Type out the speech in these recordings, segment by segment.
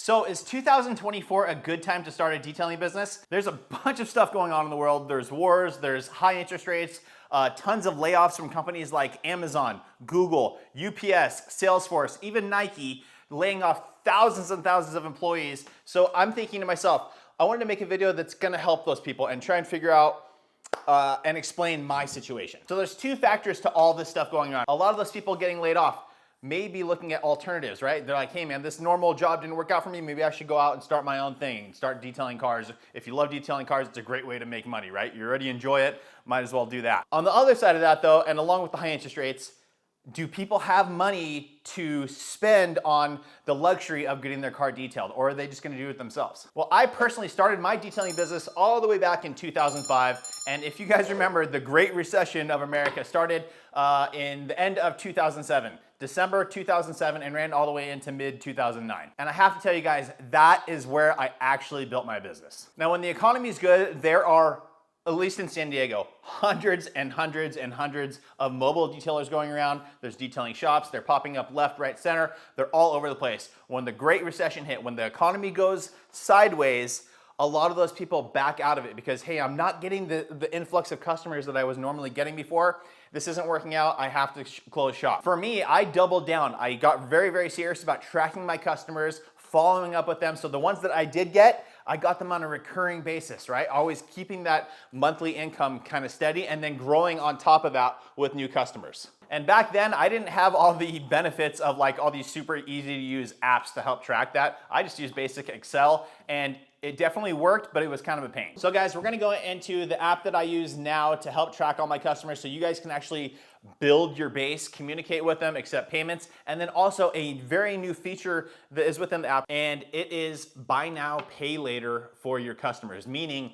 So is 2024 a good time to start a detailing business? There's a bunch of stuff going on in the world. There's wars, there's high interest rates, tons of layoffs from companies like Amazon, Google, UPS, Salesforce, even Nike, laying off thousands and thousands of employees. So I'm thinking to myself, I wanted to make a video that's gonna help those people and try and figure out and explain my situation. So there's two factors to all this stuff going on. A lot of those people getting laid off may be looking at alternatives, right? They're like, hey man, this normal job didn't work out for me. Maybe I should go out and start my own thing, start detailing cars. If you love detailing cars, it's a great way to make money, right? You already enjoy it, might as well do that. On the other side of that though, and along with the high interest rates, do people have money to spend on the luxury of getting their car detailed, or are they just gonna do it themselves? Well, I personally started my detailing business all the way back in 2005, and if you guys remember, the Great Recession of America started in the end of 2007. December 2007 and ran all the way into mid 2009. And I have to tell you guys, that is where I actually built my business. Now, when the economy is good, there are, at least in San Diego, hundreds and hundreds and hundreds of mobile detailers going around. There's detailing shops, they're popping up left, right, center. They're all over the place. When the Great Recession hit, when the economy goes sideways, a lot of those people back out of it because, hey, I'm not getting the influx of customers that I was normally getting before. This isn't working out, I have to close shop. For me, I doubled down. I got very, very serious about tracking my customers, following up with them. So the ones that I did get, I got them on a recurring basis, right? Always keeping that monthly income kind of steady and then growing on top of that with new customers. And back then, I didn't have all the benefits of like all these super easy to use apps to help track that. I just used basic Excel and it definitely worked, but it was kind of a pain. So guys, we're gonna go into the app that I use now to help track all my customers so you guys can actually build your base, communicate with them, accept payments, and then also a very new feature that is within the app, and it is buy now, pay later for your customers, meaning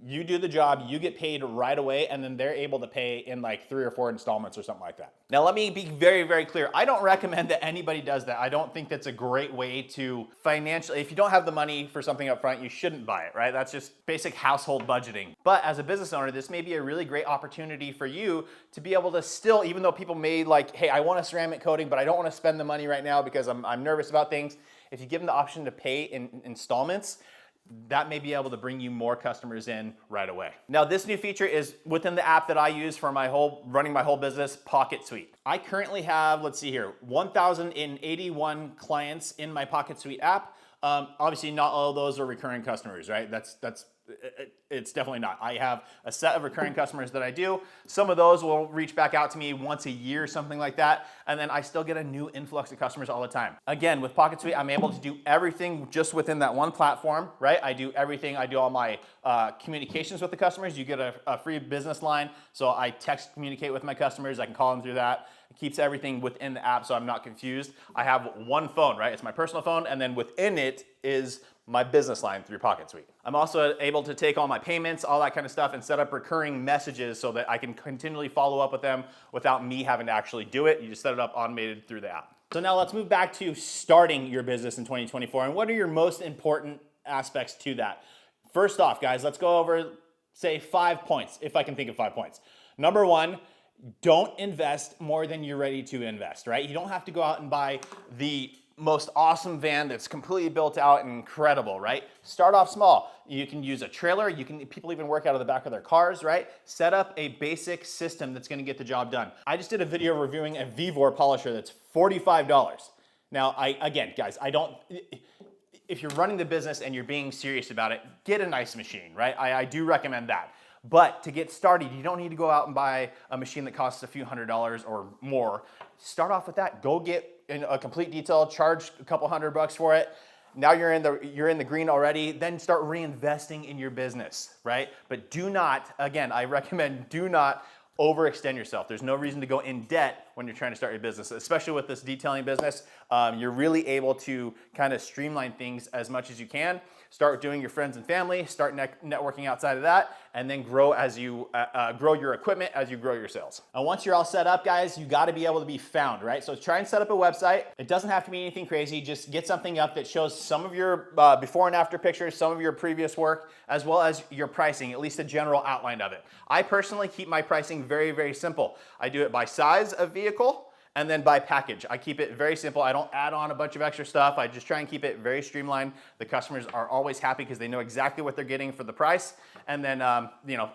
you do the job, you get paid right away, and then they're able to pay in like 3 or 4 installments or something like that. Now, let me be very, very clear. I don't recommend that anybody does that. I don't think that's a great way to financially, if you don't have the money for something up front, you shouldn't buy it, right? That's just basic household budgeting. But as a business owner, this may be a really great opportunity for you to be able to still, even though people may like, hey, I want a ceramic coating, but I don't want to spend the money right now because I'm nervous about things. If you give them the option to pay in installments, that may be able to bring you more customers in right away. Now, this new feature is within the app that I use for running my whole business, PocketSuite. I currently have, let's see here, 1,081 clients in my PocketSuite app. Obviously, not all of those are recurring customers, right? It's definitely not. I have a set of recurring customers that I do. Some of those will reach back out to me once a year, something like that. And then I still get a new influx of customers all the time. Again, with PocketSuite, I'm able to do everything just within that one platform, right? I do everything. I do all my communications with the customers. You get a free business line. So I text communicate with my customers. I can call them through that. It keeps everything within the app so I'm not confused. I have one phone, right? It's my personal phone. And then within it is my business line through PocketSuite. I'm also able to take all my payments, all that kind of stuff, and set up recurring messages so that I can continually follow up with them without me having to actually do it. You just set it up automated through the app. So now let's move back to starting your business in 2024. And what are your most important aspects to that? First off, guys, let's go over, say, 5 points, if I can think of 5 points. Number one, don't invest more than you're ready to invest, right? You don't have to go out and buy the most awesome van that's completely built out and incredible, right? Start off small. You can use a trailer. People even work out of the back of their cars, right? Set up a basic system that's gonna get the job done. I just did a video reviewing a Vevor polisher that's $45. Now, again, guys, if you're running the business and you're being serious about it, get a nice machine, right? I do recommend that. But to get started, you don't need to go out and buy a machine that costs a few $100s or more. Start off with that. Go get a complete detail, charge a couple $100 for it. Now you're in the green already. Then start reinvesting in your business, right? But do not, again, I recommend do not overextend yourself. There's no reason to go in debt when you're trying to start your business, especially with this detailing business. You're really able to kind of streamline things as much as you can. Start doing your friends and family, start networking outside of that, and then grow as you grow your equipment as you grow your sales. And once you're all set up, guys, you got to be able to be found, right? So try and set up a website. It doesn't have to be anything crazy. Just get something up that shows some of your before and after pictures, some of your previous work, as well as your pricing, at least a general outline of it. I personally keep my pricing very, very simple. I do it by size of vehicle, And then by package, I keep it very simple. I don't add on a bunch of extra stuff. I just try and keep it very streamlined. The customers are always happy because they know exactly what they're getting for the price. And then,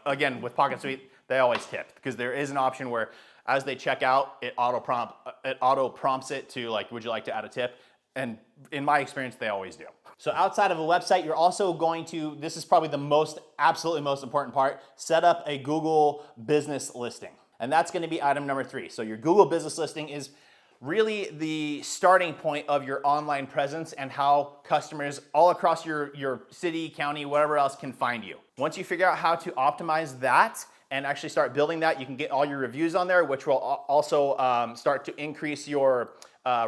again, with PocketSuite, they always tip because there is an option where as they check out, it auto prompts it to like, would you like to add a tip? And in my experience, they always do. So outside of a website, you're also going to, this is probably the absolutely most important part, set up a Google business listing. And that's gonna be item number 3. So your Google business listing is really the starting point of your online presence and how customers all across your city, county, whatever else can find you. Once you figure out how to optimize that and actually start building that, you can get all your reviews on there, which will also start to increase your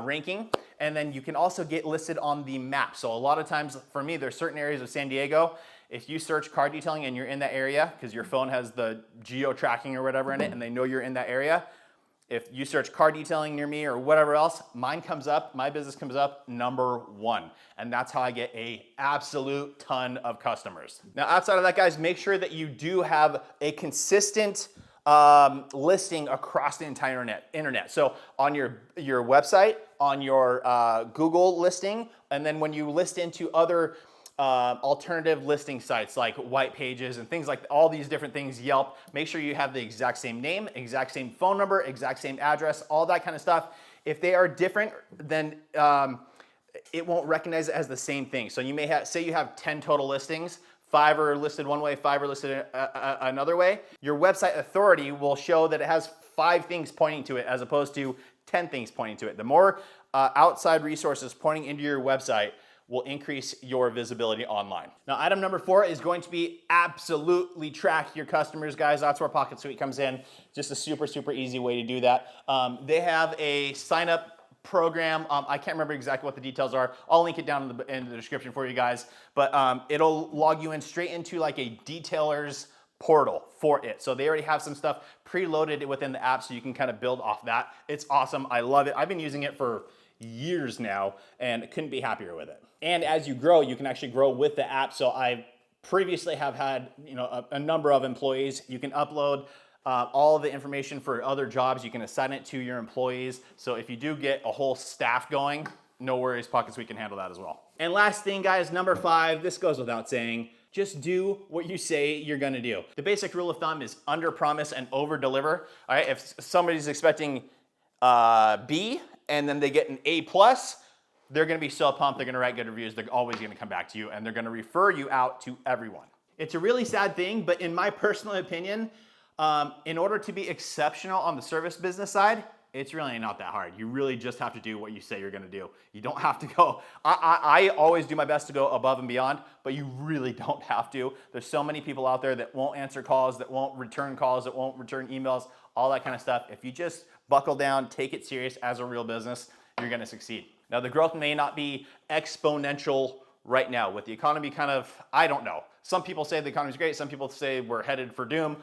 ranking. And then you can also get listed on the map. So a lot of times for me, there's certain areas of San Diego. If you search car detailing and you're in that area, because your phone has the geo tracking or whatever in it and they know you're in that area, if you search car detailing near me or whatever else, mine comes up, my business comes up number 1. And that's how I get a absolute ton of customers. Now, outside of that, guys, make sure that you do have a consistent listing across the entire internet. So on your website, on your Google listing, and then when you list into other alternative listing sites like White Pages and things like all these different things, Yelp, make sure you have the exact same name, exact same phone number, exact same address, all that kind of stuff. If they are different, then it won't recognize it as the same thing. So you may say you have 10 total listings, 5 are listed one way, 5 are listed another way. Your website authority will show that it has 5 things pointing to it as opposed to 10 things pointing to it. The more outside resources pointing into your website will increase your visibility online. Now, item number 4 is going to be absolutely track your customers, guys. That's where PocketSuite comes in. Just a super, super easy way to do that. They have a sign up program. I can't remember exactly what the details are. I'll link it down in the description for you guys, but it'll log you in straight into like a detailer's portal for it. So they already have some stuff preloaded within the app so you can kind of build off that. It's awesome. I love it. I've been using it for years now and couldn't be happier with it. And as you grow, you can actually grow with the app. So I previously have had a number of employees. You can upload all the information for other jobs. You can assign it to your employees. So if you do get a whole staff going, no worries, PocketSuite can handle that as well. And last thing, guys, number 5, this goes without saying, just do what you say you're gonna do. The basic rule of thumb is under promise and over deliver. All right, if somebody's expecting B and then they get an A+, they're gonna be so pumped, they're gonna write good reviews, they're always gonna come back to you and they're gonna refer you out to everyone. It's a really sad thing, but in my personal opinion, in order to be exceptional on the service business side, it's really not that hard. You really just have to do what you say you're gonna do. You don't have to go, I always do my best to go above and beyond, but you really don't have to. There's so many people out there that won't answer calls, that won't return calls, that won't return emails, all that kind of stuff. If you just buckle down, take it serious as a real business, you're gonna succeed. Now, the growth may not be exponential right now with the economy kind of, I don't know. Some people say the economy's great. Some people say we're headed for doom.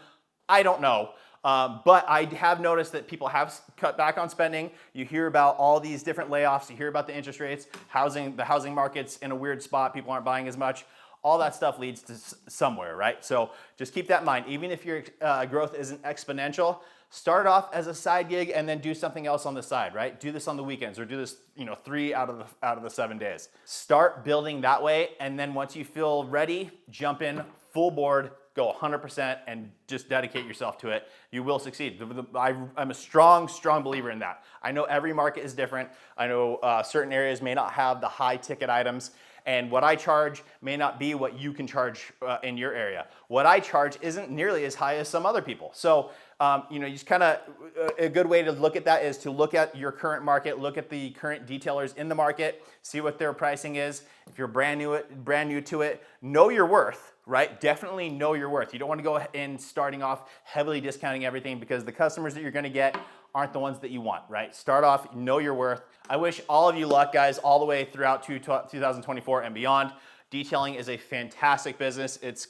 I don't know. But I have noticed that people have cut back on spending. You hear about all these different layoffs. You hear about the interest rates, the housing market's in a weird spot. People aren't buying as much. All that stuff leads to somewhere, right? So just keep that in mind. Even if your growth isn't exponential, start off as a side gig and then do something else on the side, right? Do this on the weekends or do this, 3 out of the 7 days. Start building that way, and then once you feel ready, jump in full board, go 100% and just dedicate yourself to it. You will succeed. I'm a strong believer in that. I know every market is different. I know certain areas may not have the high ticket items, and what I charge may not be what you can charge in your area. What I charge isn't nearly as high as some other people. So, you just kind of, a good way to look at that is to look at your current market, look at the current detailers in the market, see what their pricing is. If you're brand new to it, know your worth, right? Definitely know your worth. You don't want to go in starting off heavily discounting everything because the customers that you're going to get aren't the ones that you want, right? Start off, know your worth. I wish all of you luck, guys, all the way throughout 2024 and beyond. Detailing is a fantastic business. It's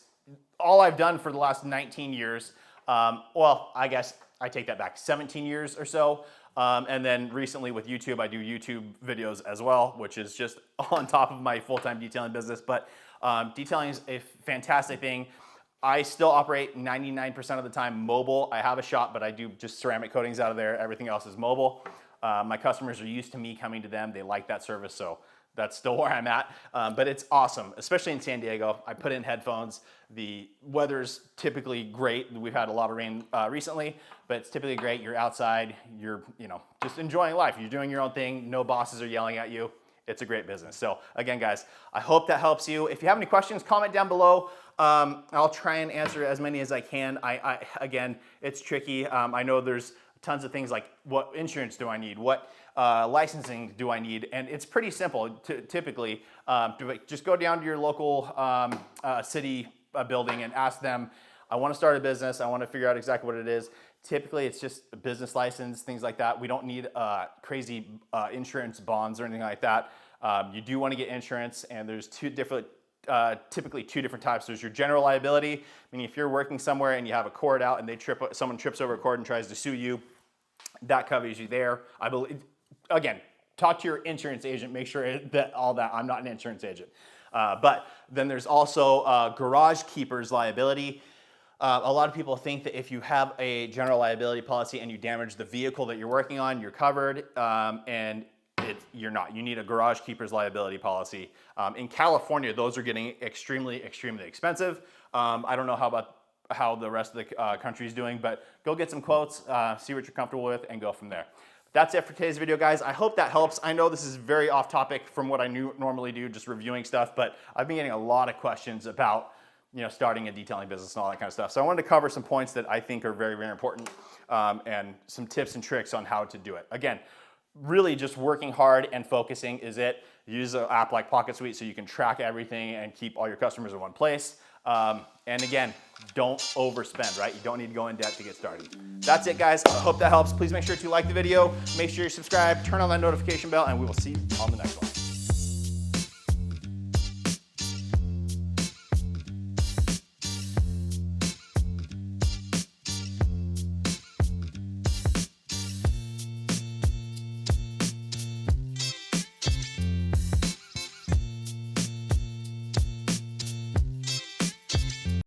all I've done for the last 19 years. Well, I guess I take that back, 17 years or so. And then recently with YouTube, I do YouTube videos as well, which is just on top of my full-time detailing business. But detailing is a fantastic thing. I still operate 99% of the time mobile. I have a shop, but I do just ceramic coatings out of there. Everything else is mobile. My customers are used to me coming to them. They like that service, so that's still where I'm at. But it's awesome, especially in San Diego. I put in headphones. The weather's typically great. We've had a lot of rain recently, but it's typically great. You're outside, you're just enjoying life. You're doing your own thing. No bosses are yelling at you. It's a great business. So again, guys, I hope that helps you. If you have any questions, comment down below. I'll try and answer as many as I can. Again, it's tricky. I know there's tons of things like what insurance do I need? What licensing do I need? And it's pretty simple typically. Just go down to your local city building and ask them, I want to start a business. I want to figure out exactly what it is. Typically, it's just a business license, things like that. We don't need crazy insurance bonds or anything like that. You do want to get insurance, and there's typically two different types. There's your general liability, meaning if you're working somewhere and you have a cord out and someone trips over a cord and tries to sue you, that covers you there. I believe, again, talk to your insurance agent, make sure that I'm not an insurance agent. But then there's also garage keeper's liability. A lot of people think that if you have a general liability policy and you damage the vehicle that you're working on, you're covered, and you're not. You need a garage keeper's liability policy. In California, those are getting extremely, extremely expensive. I don't know how the rest of the country is doing, but go get some quotes, see what you're comfortable with, and go from there. That's it for today's video, guys. I hope that helps. I know this is very off topic from what I normally do, just reviewing stuff, but I've been getting a lot of questions about starting a detailing business and all that kind of stuff. So I wanted to cover some points that I think are very, very important, and some tips and tricks on how to do it. Again, really just working hard and focusing is it. Use an app like PocketSuite so you can track everything and keep all your customers in one place. And again, don't overspend, right? You don't need to go in debt to get started. That's it, guys. I hope that helps. Please make sure to like the video, make sure you subscribe, turn on that notification bell, and we will see you on the next one.